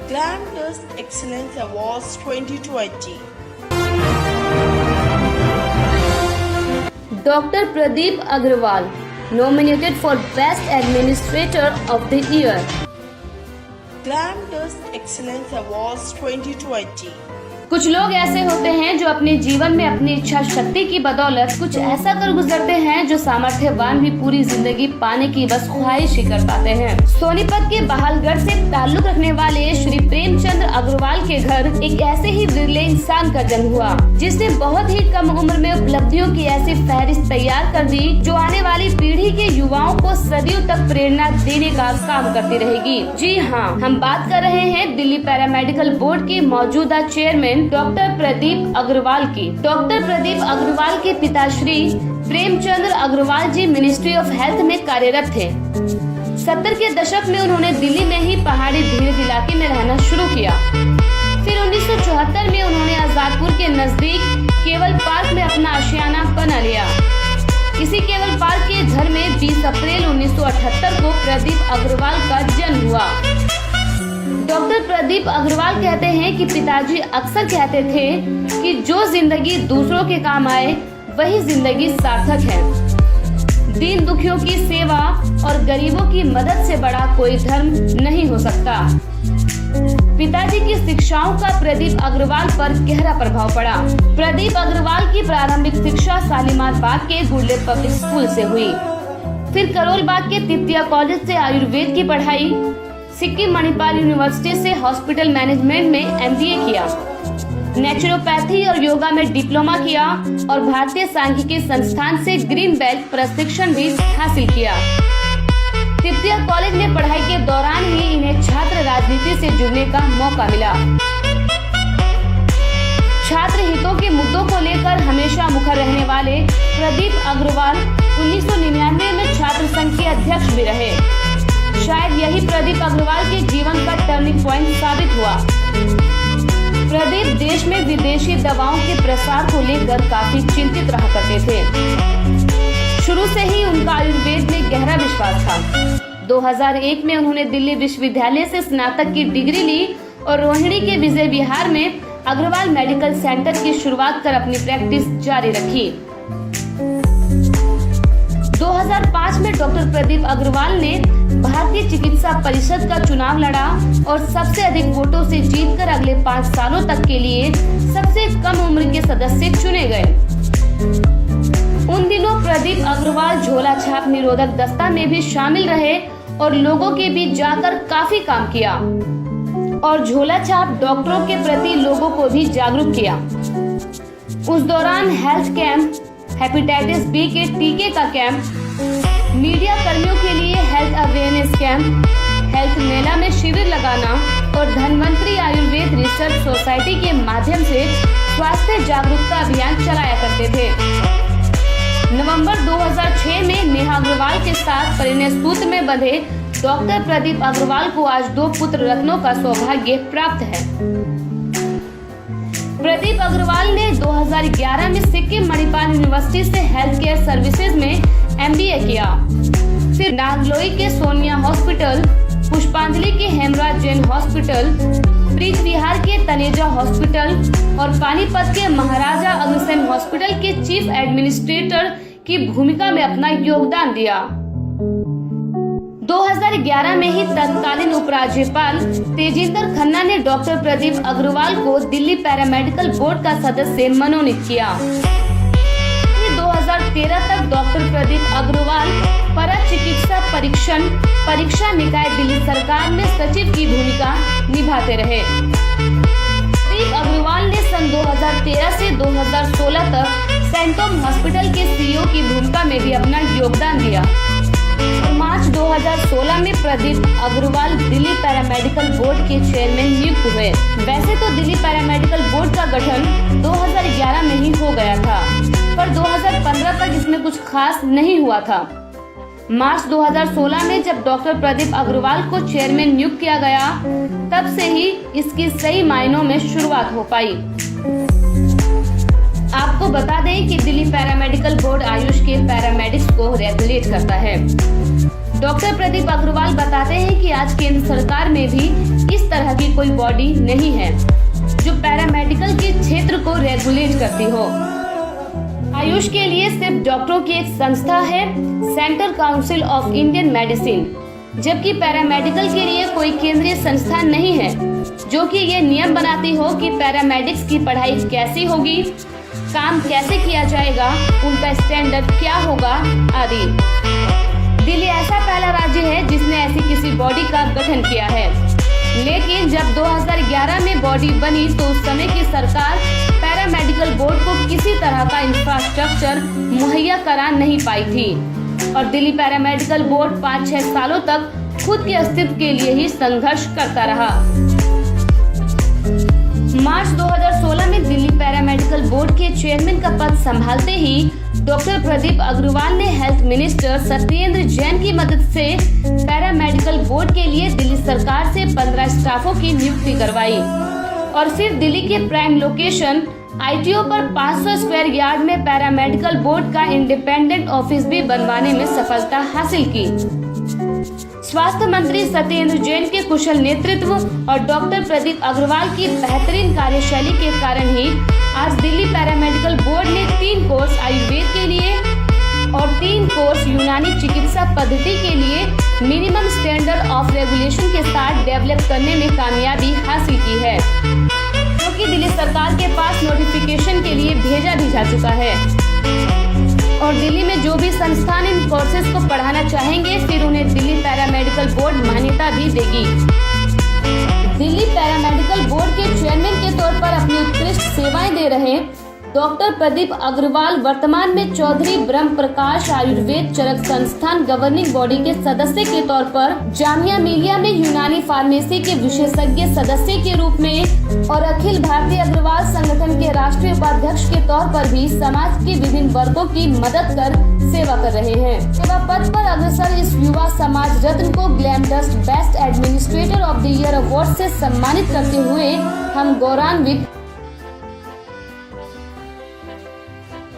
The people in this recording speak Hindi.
Glamorous Excellence Awards 2020. Dr. Pradeep Agrawal, nominated for Best Administrator of the Year. Glamorous Excellence Awards 2020. कुछ लोग ऐसे होते हैं जो अपने जीवन में अपनी इच्छा शक्ति की बदौलत कुछ ऐसा कर गुजरते हैं जो सामर्थ्यवान भी पूरी जिंदगी पाने की बस ख्वाहिश ही कर पाते हैं। सोनीपत के बहालगढ़ से ताल्लुक रखने वाले श्री प्रेमचंद्र अग्रवाल के घर एक ऐसे ही विरले इंसान का जन्म हुआ जिसने बहुत ही कम उम्र में उपलब्धियों की ऐसी फहरिस्त तैयार कर दी जो आने वाली पीढ़ी के युवाओं को सदियों तक प्रेरणा देने का काम करती रहेगी। जी हाँ, हम बात कर रहे हैं दिल्ली पैरामेडिकल बोर्ड के मौजूदा चेयरमैन डॉक्टर प्रदीप अग्रवाल की। डॉक्टर प्रदीप अग्रवाल के पिताश्री प्रेमचंद्र अग्रवाल जी मिनिस्ट्री ऑफ हेल्थ में कार्यरत थे। 70 के दशक में उन्होंने दिल्ली में ही पहाड़ी भीड़ इलाके में रहना शुरू किया। फिर 1974 में उन्होंने आजादपुर के नजदीक केवल पार्क में अपना आशियाना बना लिया। इसी केवल पार्क के घर में 20 अप्रैल 1978 को प्रदीप अग्रवाल का जन्म हुआ। डॉक्टर प्रदीप अग्रवाल कहते हैं कि पिताजी अक्सर कहते थे कि जो जिंदगी दूसरों के काम आए वही जिंदगी सार्थक है। दीन दुखियों की सेवा और गरीबों की मदद से बड़ा कोई धर्म नहीं हो सकता। पिताजी की शिक्षाओं का प्रदीप अग्रवाल पर गहरा प्रभाव पड़ा। प्रदीप अग्रवाल की प्रारंभिक शिक्षा शालीमार बाग के गुडले पब्लिक स्कूल से हुई। फिर करोल बाग के तिप्तिया कॉलेज से आयुर्वेद की पढ़ाई, सिक्किम मणिपाल यूनिवर्सिटी से हॉस्पिटल मैनेजमेंट में MBA किया, नेचुरोपैथी और योगा में डिप्लोमा किया और भारतीय सांख्यिकी संस्थान से ग्रीन बेल्ट प्रशिक्षण भी हासिल किया। तिप्तिया कॉलेज में पढ़ाई के दौरान ही इन्हें छात्र राजनीति से जुड़ने का मौका मिला। छात्र हितों के मुद्दों को लेकर हमेशा मुखर रहने वाले प्रदीप अग्रवाल 1999 में छात्र संघ के अध्यक्ष भी रहे। शायद यही प्रदीप अग्रवाल के जीवन का टर्निंग पॉइंट साबित हुआ। प्रदीप देश में विदेशी दवाओं के प्रसार को लेकर काफी चिंतित रहा करते थे। शुरू से ही उनका आयुर्वेद में गहरा विश्वास था। 2001 में उन्होंने दिल्ली विश्वविद्यालय से स्नातक की डिग्री ली और रोहिणी के विजय विहार में अग्रवाल मेडिकल सेंटर की शुरुआत कर अपनी प्रैक्टिस जारी रखी। 2005 में डॉक्टर प्रदीप अग्रवाल ने भारतीय चिकित्सा परिषद का चुनाव लड़ा और सबसे अधिक वोटों से जीतकर अगले 5 सालों तक के लिए सबसे कम उम्र के सदस्य चुने गए। उन दिनों प्रदीप अग्रवाल झोला छाप निरोधक दस्ता में भी शामिल रहे और लोगों के बीच जाकर काफी काम किया और झोला छाप डॉक्टरों के प्रति लोगों को भी जागरूक किया। उस दौरान हेल्थ कैंप, हेपेटाइटिस बी के टीके का कैंप, मीडिया कर्मियों के लिए हेल्थ अवेयरनेस कैंप, हेल्थ मेला में शिविर लगाना और धन्वंतरी आयुर्वेद रिसर्च सोसाइटी के माध्यम से स्वास्थ्य जागरूकता अभियान चलाया करते थे। नवंबर 2006 में नेहा अग्रवाल के साथ परिणय सूत्र में बंधे डॉक्टर प्रदीप अग्रवाल को आज 2 पुत्र रत्नों का सौभाग्य प्राप्त है। प्रदीप अग्रवाल ने 2011 में सिक्किम मणिपाल यूनिवर्सिटी से हेल्थ केयर सर्विसेज में MBA किया। फिर नागलोई के सोनिया हॉस्पिटल, पुष्पांजलि के हेमराज जैन हॉस्पिटल, ब्रिज विहार के तनेजा हॉस्पिटल और पानीपत के महाराजा अग्रसेन हॉस्पिटल के चीफ एडमिनिस्ट्रेटर की भूमिका में अपना योगदान दिया। 2011 में ही तत्कालीन उपराज्यपाल तेजिंदर खन्ना ने डॉक्टर प्रदीप अग्रवाल को दिल्ली पैरामेडिकल बोर्ड का सदस्य मनोनीत किया। 2013 तक डॉक्टर प्रदीप अग्रवाल परा चिकित्सा परीक्षा निकाय दिल्ली सरकार में सचिव की भूमिका निभाते रहे। प्रदीप अग्रवाल ने सन 2013 से 2016 तक सेंटोम हॉस्पिटल के CEO की भूमिका में भी अपना योगदान दिया। मार्च 2016 में प्रदीप अग्रवाल दिल्ली पैरामेडिकल बोर्ड के चेयरमैन नियुक्त हुए। वैसे तो दिल्ली पैरामेडिकल बोर्ड का गठन 2011 में ही हो गया था, पर 2015 तक इसमें कुछ खास नहीं हुआ था। मार्च 2016 में जब डॉक्टर प्रदीप अग्रवाल को चेयरमैन नियुक्त किया गया, तब से ही इसकी सही मायनों में शुरुआत हो पाई। आपको बता दें कि दिल्ली पैरामेडिकल बोर्ड आयुष के पैरामेडिक्स को रेगुलेट करता है। डॉक्टर प्रदीप अग्रवाल बताते हैं कि आज केंद्र सरकार में भी इस इस तरह की कोई बॉडी नहीं है जो पैरामेडिकल के क्षेत्र को रेगुलेट करती हो। आयुष के लिए सिर्फ डॉक्टरों की एक संस्था है, central council of Indian medicine, जबकि पैरामेडिकल के लिए कोई केंद्रीय संस्था नहीं है जो कि ये नियम बनाती हो कि पैरामेडिक्स की पढ़ाई कैसी होगी, काम कैसे किया जाएगा, उनका स्टैंडर्ड क्या होगा आदि। दिल्ली ऐसा पहला राज्य है जिसने ऐसी किसी बॉडी का गठन किया है, लेकिन जब 2011 में बॉडी बनी तो उस समय की सरकार पैरामेडिकल बोर्ड को किसी तरह का इंफ्रास्ट्रक्चर मुहैया करा नहीं पाई थी और दिल्ली पैरामेडिकल बोर्ड 5-6 सालों तक खुद के अस्तित्व के लिए ही संघर्ष करता रहा। मार्च 2016 में दिल्ली पैरामेडिकल बोर्ड के चेयरमैन का पद संभालते ही डॉक्टर प्रदीप अग्रवाल ने हेल्थ मिनिस्टर सत्येंद्र जैन की मदद से पैरामेडिकल बोर्ड के लिए दिल्ली सरकार से 15 स्टाफों की नियुक्ति करवाई और फिर दिल्ली के प्राइम लोकेशन ITO पर 500 स्क्वायर यार्ड में पैरामेडिकल बोर्ड का इंडिपेंडेंट ऑफिस भी बनवाने में सफलता हासिल की। स्वास्थ्य मंत्री सत्येंद्र जैन के कुशल नेतृत्व और डॉक्टर प्रदीप अग्रवाल की बेहतरीन कार्यशैली के कारण ही आज दिल्ली पैरामेडिकल बोर्ड ने 3 कोर्स आयुर्वेद के लिए और 3 कोर्स यूनानी चिकित्सा पद्धति के लिए मिनिमम स्टैंडर्ड ऑफ रेगुलेशन के साथ डेवलप करने में कामयाबी हासिल की है, क्योंकि दिल्ली सरकार के पास नोटिफिकेशन के लिए भेजा भी जा चुका है और दिल्ली में जो भी संस्थान इन कोर्सेज को पढ़ाना चाहेंगे फिर उन्हें दिल्ली पैरामेडिकल बोर्ड मान्यता भी देगी। दिल्ली पैरामेडिकल बोर्ड के चेयरमैन के तौर पर अपनी उत्कृष्ट सेवाएं दे रहे डॉक्टर प्रदीप अग्रवाल वर्तमान में चौधरी ब्रह्म प्रकाश आयुर्वेद चरक संस्थान गवर्निंग बॉडी के सदस्य के तौर पर जामिया मिलिया में यूनानी फार्मेसी के विशेषज्ञ सदस्य के रूप में और अखिल भारतीय अग्रवाल संगठन के राष्ट्रीय उपाध्यक्ष के तौर पर भी समाज के विभिन्न वर्गों की मदद कर सेवा कर रहे हैं। सेवा पद पर अग्रसर इस युवा समाज रत्न को Glamdust best administrator of the year award से सम्मानित करते हुए हम गौरवान्वित